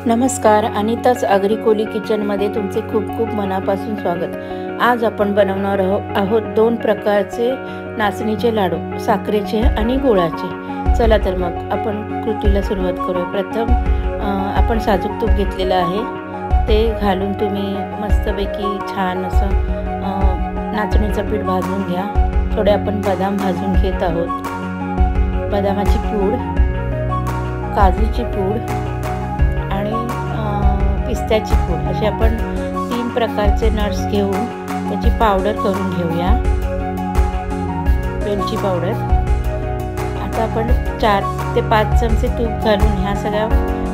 नमस्कार, अनिताच आगरी कोली किचनमध्ये तुमचे खूप खूप मनापासून स्वागत। आज आपण बनवणार आहोत दोन प्रकारचे नाचणीचे लाडू, साखरेचे आणि गुळाचे। चला तर मग आपण कृतीला सुरुवात करूया। प्रथम आपण साजूक तूप घेतलेलं आहे, ते घालून तुम्ही मस्तपैकी छान असं नाचणीचं पीठ भाजून घ्या। थोडे आपण बदाम भाजून घेत आहोत, बदामाची पूड, काजूची पूड आणि पिस्त्याची पूड, असे आपण 3 प्रकारचे नट्स घेऊन त्याची पावडर करून घेऊया, वेलची पावडर। आता आपण 4 ते 5 चमचे तूप घालून ह्या सगळ्या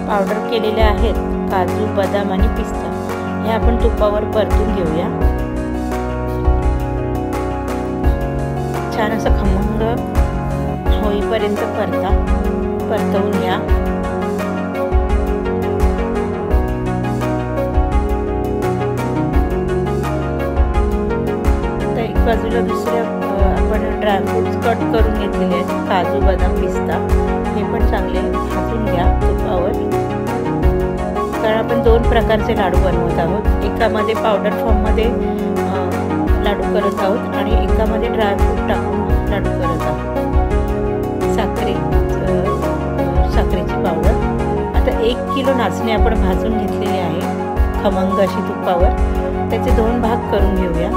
पावडर केलेल्या आहेत, काजू, बदाम आणि पिस्ता, हे आपण तुपावर परतून घेऊया। छान असं खमंग होईपर्यंत परतवून घ्या। बाजूला दुसऱ्या आपण ड्रायफ्रूट्स कट करून घेतलेले आहेत, काजू, बदाम, पिस्ता, हे पण चांगले भाजून घ्या तुपावर। कारण आपण 2 प्रकारचे लाडू बनवत आहोत, एकामध्ये पावडर फॉर्ममध्ये लाडू करत आहोत आणि एकामध्ये ड्रायफ्रूट टाकून लाडू करत आहोत। साखरेची पावडर। आता 1 किलो नाचणी आपण भाजून घेतलेली आहे खमंग अशी तुपावर, त्याचे 2 भाग करून घेऊया।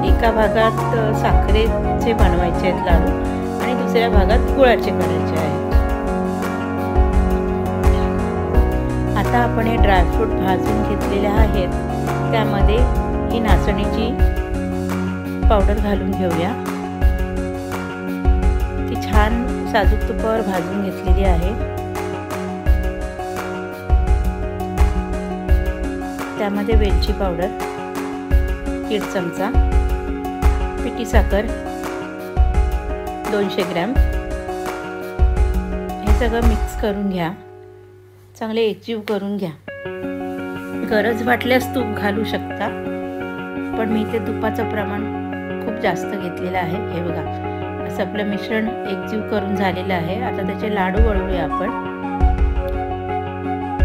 एका भागात साखरेचे बनवायचे आहेत लाडू आणि दुसऱ्या भागात गुळाचे करायचे आहेत। आता आपण हे ड्रायफ्रूट भाजून घेतलेले आहेत, त्यामध्ये ही नाचणीची पावडर घालून घेऊया। ती छान साजूक तुपावर भाजून घेतलेली आहे। त्यामध्ये वेलची पावडर 1 चमचा, पिठी साखर 200 ग्रॅम, हे सगळं मिक्स करून घ्या, चांगले एकजीव करून घ्या। गरज वाटल्यास तूप घालू शकता, पण मी ते तुपाचं प्रमाण खूप जास्त घेतलेलं आहे। हे बघा, असं आपलं मिश्रण एकजीव करून झालेलं आहे। आता त्याचे लाडू वळवूया आपण,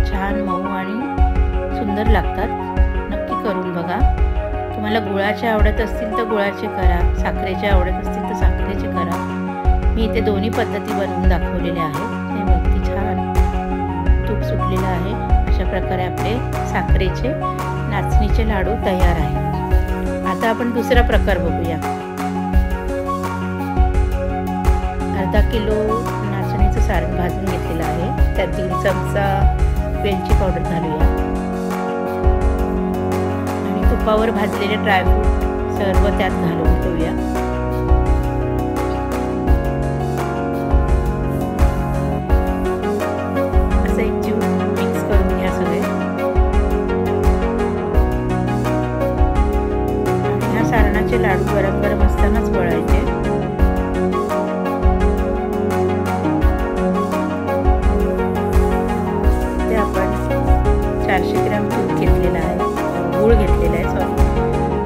छान मऊ आणि सुंदर लागतात, नक्की करून बघा। तुम्हाला गुळाचे आवडत असतील तर गुळाचे करा, साखरेचे आवडत असतील तर साखरेचे करा। मी इथे दोन्ही पद्धती बनवून दाखवलेल्या आहेत। हे बघा, छान तूप सुटलेलं आहे। अशा प्रकारे आपले साखरेचे नाचणीचे लाडू तयार आहेत। आता आपण दुसरा प्रकार बघूया। अर्धा किलो नाचणीचं सारण भाजून घेतलेलं आहे, त्यात 3 चमचा वेलची पावडर घालूया। तुपावर भाजलेले ड्रायफ्रूट सर्व त्यात घालून घेऊया। असं एकजीव मिक्स करून घ्या सगळे। ह्या सारणाचे लाडू गरम गरम असतानाच वळायचे। ते आपण 400 ग्रॅम तूप घेतलेला आहे, गूळ घेतलेला आहे,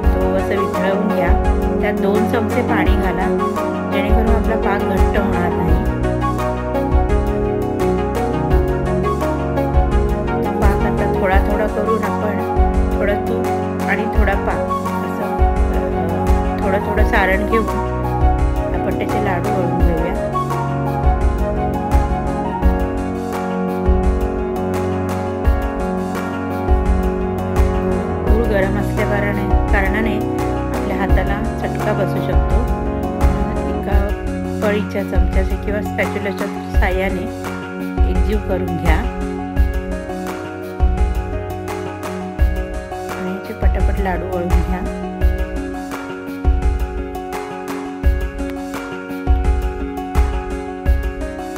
तो असं वितळवून घ्या। त्यात 2 चमचे पाणी घाला, जेणेकरून आपला पाक घट्ट होणार नाही। पाक आता थोडा थोडा करून आपण थोडं तूप आणि थोडा पाक असं थोडं थोडं सारण घेऊन आपण त्याचे लाडू वळून घेऊया। गरम असल्या कारणाने आपल्या हाताला चटका बसू शकतो। एका पळीच्या चमच्याचे किंवा स्पॅच्युलाच्या साहाय्याने एकजीव करून घ्या आणि याचे पटापट लाडू वळून घ्या।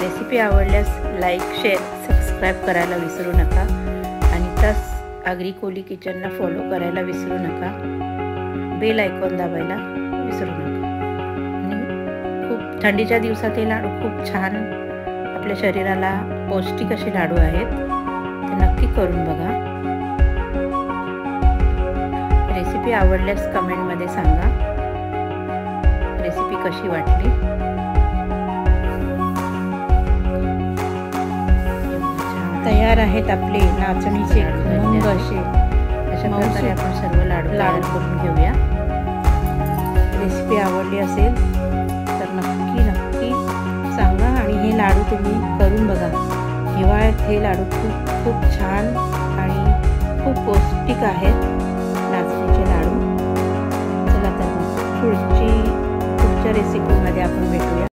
रेसिपी आवडल्यास लाईक, शेअर, सबस्क्राईब करायला विसरू नका आणि तस आगरी कोली किचनला फॉलो करायला विसरू नका, बेल आयकॉन दाबायला विसरू नका। आणि खूप थंडीच्या दिवसात हे लाडू खूप छान आपल्या शरीराला पौष्टिक असे लाडू आहेत, ते नक्की करून बघा। रेसिपी आवडल्यास कमेंटमध्ये सांगा रेसिपी कशी वाटली। तयार आहेत आपले नाचणीचे खमंग असे. अशा प्रकारे आपण सर्व लाडू करून घेऊया. रेसिपी आवडली असेल तर नक्की सांगा आणि हे लाडू तुम्ही करून बघा. हिवाळ्यात हे लाडू खूप छान आणि खूप पौष्टिक आहेत नाचणीचे लाडू. चला तर मग पुढच्या रेसिपीमध्ये आपण भेटूया.